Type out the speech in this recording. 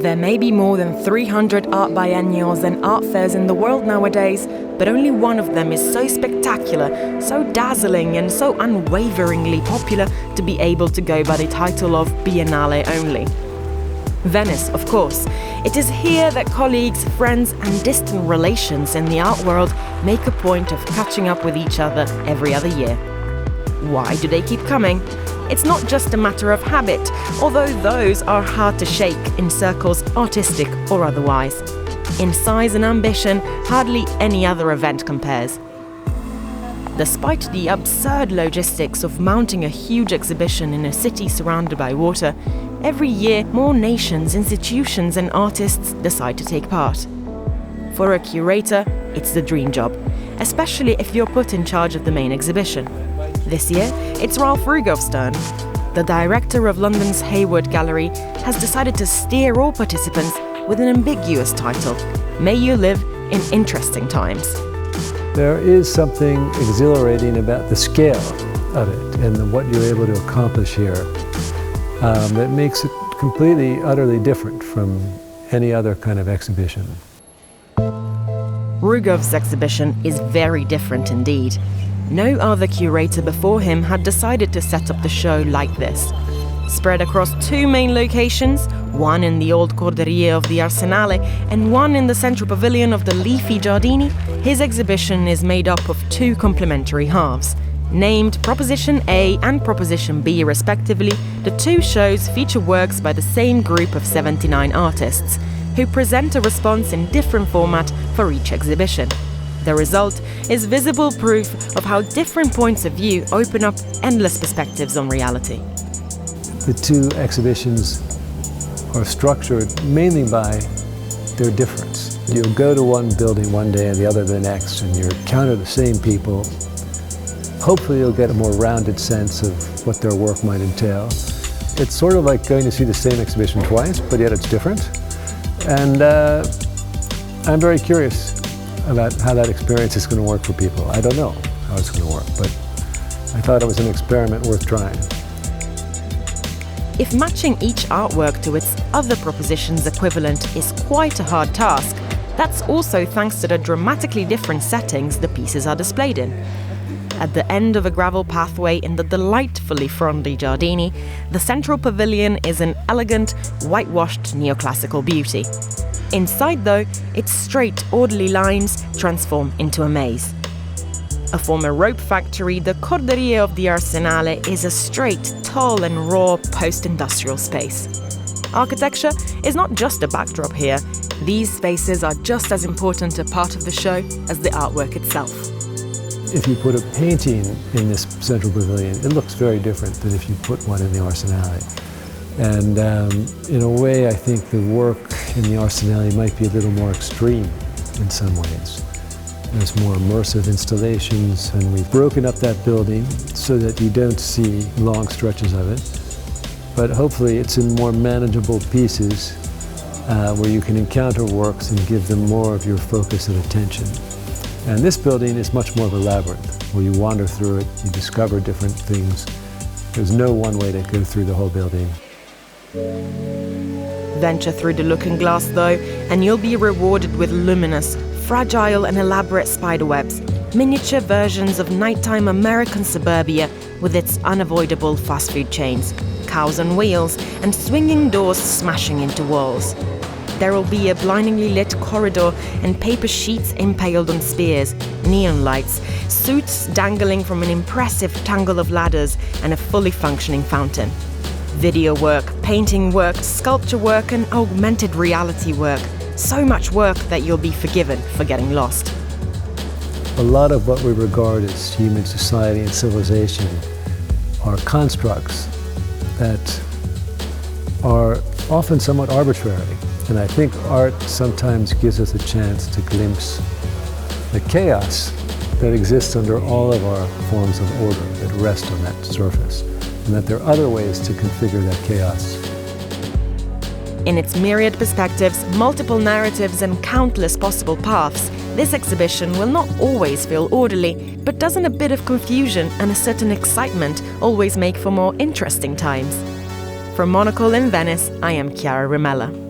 There may be more than 300 art biennials and art fairs in the world nowadays, but only one of them is so spectacular, so dazzling and so unwaveringly popular to be able to go by the title of Biennale only. Venice, of course. It is here that colleagues, friends and distant relations in the art world make a point of catching up with each other every other year. Why do they keep coming? It's not just a matter of habit, although those are hard to shake in circles artistic or otherwise. In size and ambition, hardly any other event compares. Despite the absurd logistics of mounting a huge exhibition in a city surrounded by water, every year more nations, institutions and artists decide to take part. For a curator, it's the dream job, especially if you're put in charge of the main exhibition. This year, it's Ralph Rugoff's turn. The director of London's Hayward Gallery has decided to steer all participants with an ambiguous title, May You Live in Interesting Times. There is something exhilarating about the scale of it and what you're able to accomplish here that makes it completely, utterly different from any other kind of exhibition. Rugoff's exhibition is very different indeed. No other curator before him had decided to set up the show like this. Spread across two main locations, one in the old Curatorial of the Arsenale and one in the central pavilion of the leafy Giardini, his exhibition is made up of two complementary halves. Named Proposition A and Proposition B respectively, the two shows feature works by the same group of 79 artists, who present a response in different format for each exhibition. The result is visible proof of how different points of view open up endless perspectives on reality. The two exhibitions are structured mainly by their difference. You'll go to one building one day and the other the next, and you encounter the same people. Hopefully you'll get a more rounded sense of what their work might entail. It's sort of like going to see the same exhibition twice, but yet it's different. And I'm very curious about how that experience is going to work for people. I don't know how it's going to work, but I thought it was an experiment worth trying. If matching each artwork to its other proposition's equivalent is quite a hard task, that's also thanks to the dramatically different settings the pieces are displayed in. At the end of a gravel pathway in the delightfully friendly Giardini, the central pavilion is an elegant, whitewashed neoclassical beauty. Inside, though, its straight, orderly lines transform into a maze. A former rope factory, the Curatorial of the Arsenale is a straight, tall and raw post-industrial space. Architecture is not just a backdrop here. These spaces are just as important a part of the show as the artwork itself. If you put a painting in this central pavilion, it looks very different than if you put one in the Arsenale. And in a way, I think the work in the Arsenale might be a little more extreme in some ways. There's more immersive installations, and we've broken up that building so that you don't see long stretches of it. But hopefully it's in more manageable pieces where you can encounter works and give them more of your focus and attention. And this building is much more of a labyrinth, where you wander through it, you discover different things. There's no one way to go through the whole building. Venture through the looking glass, though, and you'll be rewarded with luminous, fragile and elaborate spiderwebs, miniature versions of nighttime American suburbia with its unavoidable fast food chains, cows on wheels, and swinging doors smashing into walls. There will be a blindingly lit corridor and paper sheets impaled on spears, neon lights, suits dangling from an impressive tangle of ladders, and a fully functioning fountain. Video work, painting work, sculpture work, and augmented reality work. So much work that you'll be forgiven for getting lost. A lot of what we regard as human society and civilization are constructs that are often somewhat arbitrary. And I think art sometimes gives us a chance to glimpse the chaos that exists under all of our forms of order that rest on that surface, and that there are other ways to configure that chaos. In its myriad perspectives, multiple narratives and countless possible paths, This exhibition will not always feel orderly, but doesn't a bit of confusion and a certain excitement always make for more interesting times? From Monocle in Venice, I am Chiara Rimella.